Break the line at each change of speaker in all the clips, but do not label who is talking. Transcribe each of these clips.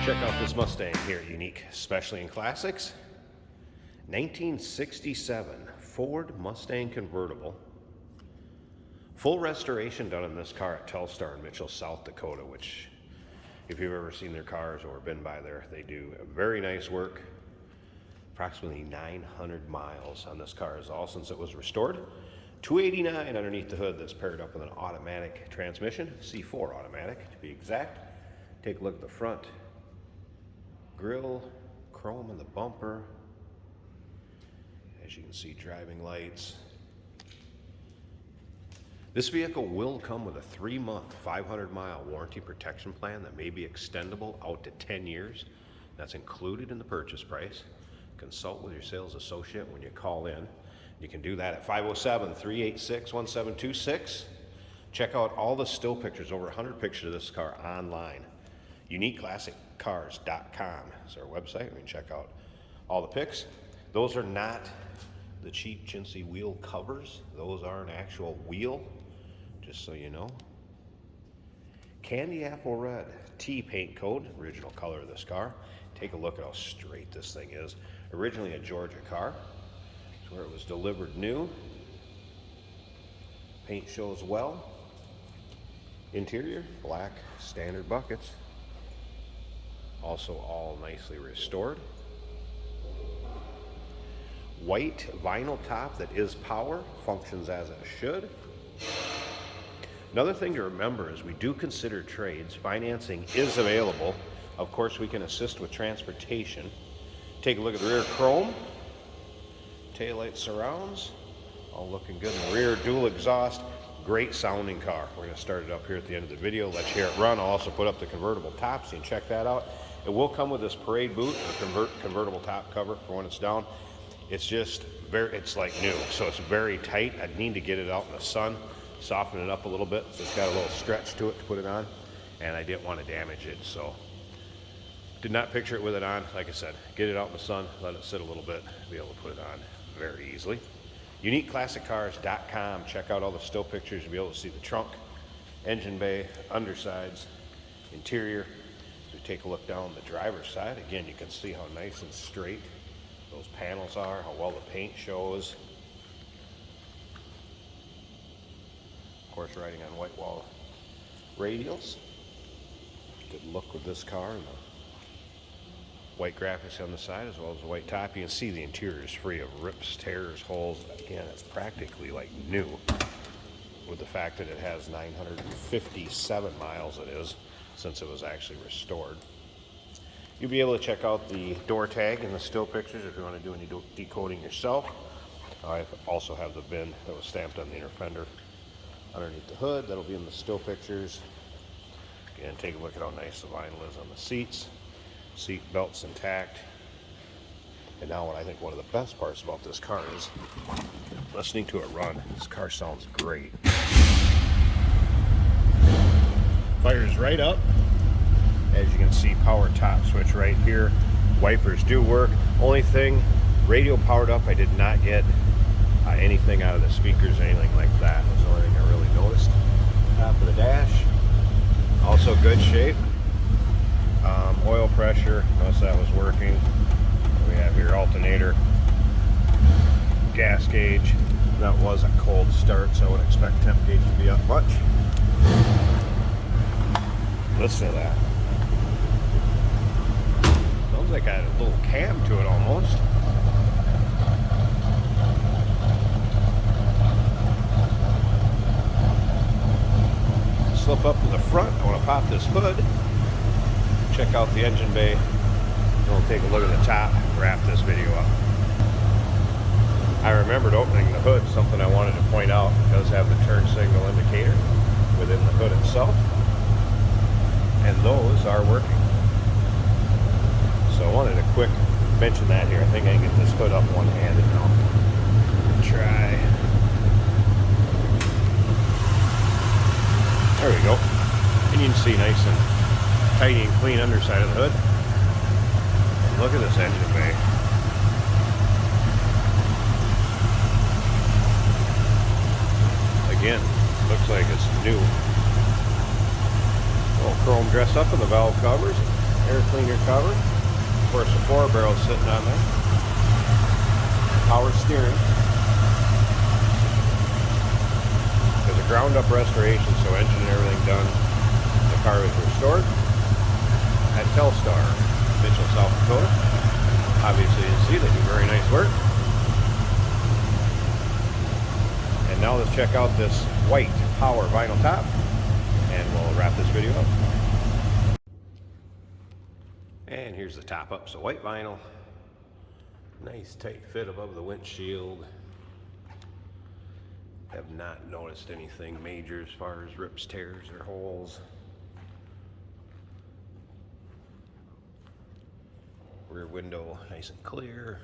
Check out this Mustang here at Unique Specialty and Classics. 1967 Ford Mustang Convertible. Full restoration done in this car at Telstar in Mitchell, South Dakota, which if you've ever seen their cars or been by there, they do very nice work. Approximately 900 miles on this car is all since it was restored. 289 underneath the hood that's paired up with an automatic transmission, C4 automatic to be exact. Take a look at the front. Grille, chrome in the bumper. As you can see, driving lights. This vehicle will come with a 3-month, 500-mile warranty protection plan that may be extendable out to 10 years. That's included in the purchase price. Consult with your sales associate when you call in. You can do that at 507-386-1726. Check out all the still pictures, over 100 pictures of this car online. UniqueClassicCars.com is our website. We can check out all the pics. Those are not the cheap chintzy wheel covers. Those are an actual wheel, just so you know. Candy apple red T paint code, original color of this car. Take a look at how straight this thing is. Originally a Georgia car. It's where it was delivered new. Paint shows well. Interior, black standard buckets. Also all nicely restored. White vinyl top that is power, functions as it should. Another thing to remember is we do consider trades. Financing is available. Of course, we can assist with transportation. Take a look at the rear chrome. Taillight surrounds, all looking good. In the rear, dual exhaust. Great sounding car. We're going to start it up here at the end of the video. Let you hear it run. I'll also put up the convertible top so you can check that out. It will come with this parade boot, the convertible top cover for when it's down. It's just it's like new, so it's very tight. I need to get it out in the sun, soften it up a little bit, so it's got a little stretch to it to put it on, and I didn't want to damage it, so did not picture it with it on. Like I said, get it out in the sun, let it sit a little bit, be able to put it on very easily. UniqueClassicCars.com. Check out all the still pictures. You'll be able to see the trunk, engine bay, undersides, interior. So take a look down the driver's side. Again, you can see how nice and straight those panels are, how well the paint shows. Of course, riding on white wall radials. Good look with this car and the white graphics on the side as well as the white top. You can see the interior is free of rips, tears, holes. Again, it's practically like new with the fact that it has 957 miles it is since it was actually restored. You'll be able to check out the door tag and the still pictures if you want to do any decoding yourself. I also have the VIN that was stamped on the inner fender underneath the hood. That'll be in the still pictures. Again, take a look at how nice the vinyl is on the seats. Seat belts intact. And now what I think one of the best parts about this car is listening to it run. This car sounds great. Fires right up. As you can see, power top switch right here. Wipers do work. Only thing, radio powered up. I did not get anything out of the speakers or anything like that. That's the only thing I really noticed. Top of the dash, also good shape. Oil pressure, notice that was working. We have your alternator, gas gauge. That was a cold start, so I wouldn't expect temp gauge to be up much. Listen to that. Sounds like a little cam to it almost. Slip up to the front. I want to pop this hood. Check out the engine bay. We'll take a look at the top, wrap this video up. I remembered opening the hood, something I wanted to point out. It does have the turn signal indicator within the hood itself, and those are working. So I wanted to quick mention that here. I think I can get this hood up one-handed now. Try. There we go. And you can see nice and tidy and clean underside of the hood. And look at this engine bay. Again, looks like it's new. Little chrome dress up in the valve covers. Air cleaner cover. Of course, the 4-barrel sitting on there. Power steering. There's a ground-up restoration, so engine and everything done. The car was restored at Telstar, Mitchell, South Dakota. Obviously, you can see they do very nice work. And now let's check out this white power vinyl top, and we'll wrap this video up. And here's the top up. So white vinyl, nice tight fit above the windshield. Have not noticed anything major as far as rips, tears, or holes. Rear window nice and clear.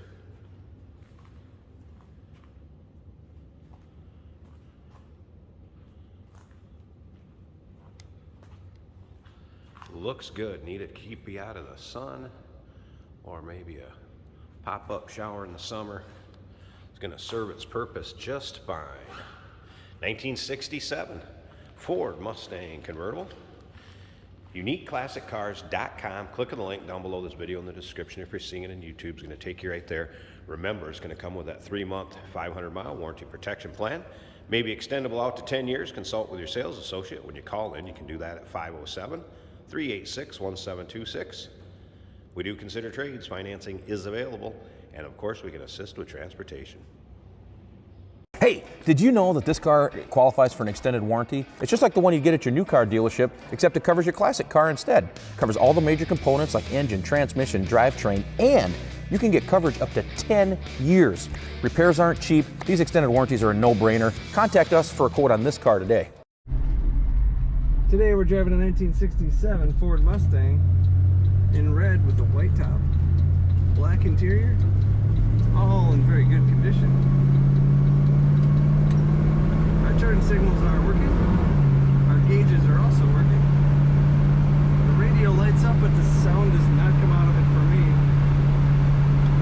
Looks good. Need it to keep you out of the sun, or maybe a pop-up shower in the summer. It's going to serve its purpose just fine. 1967 Ford Mustang convertible. UniqueClassicCars.com. Click on the link down below this video in the description. If you're seeing it on YouTube, it's going to take you right there. Remember, it's going to come with that 3-month, 500-mile warranty protection plan. Maybe extendable out to 10 years. Consult with your sales associate. When you call in, you can do that at 507-386-1726. We do consider trades. Financing is available. And of course, we can assist with transportation.
Hey, did you know that this car qualifies for an extended warranty? It's just like the one you get at your new car dealership, except it covers your classic car instead. It covers all the major components like engine, transmission, drivetrain, and you can get coverage up to 10 years. Repairs aren't cheap. These extended warranties are a no-brainer. Contact us for a quote on this car today.
Today we're driving a 1967 Ford Mustang in red with a white top, black interior. It's all in very good condition. Our turn signals are working. Our gauges are also working. The radio lights up, but the sound does not come out of it for me.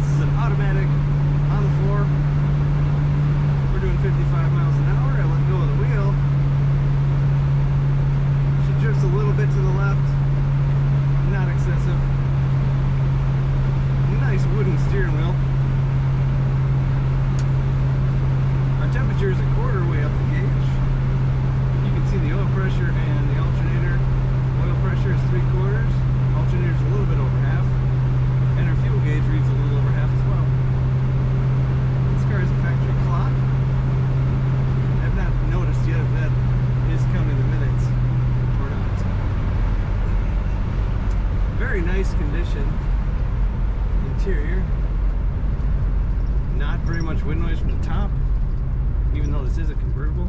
This is an automatic on the floor. We're doing 55 miles an hour. I let go of the wheel. She drifts a little bit to the left. Not excessive. Nice wooden steering wheel. Our temperature is a quarter way up the gauge. You can see the oil pressure and the alternator. Oil pressure is 3/4. Alternator is a little bit over half. And our fuel gauge reads a little over half as well. This car is a factory clock. I've not noticed yet if that is counting the minutes or not. Very nice condition. Interior. Not very much wind noise from the top, even though this is a convertible.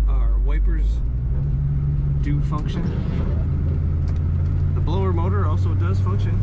Our wipers do function. The blower motor also does function.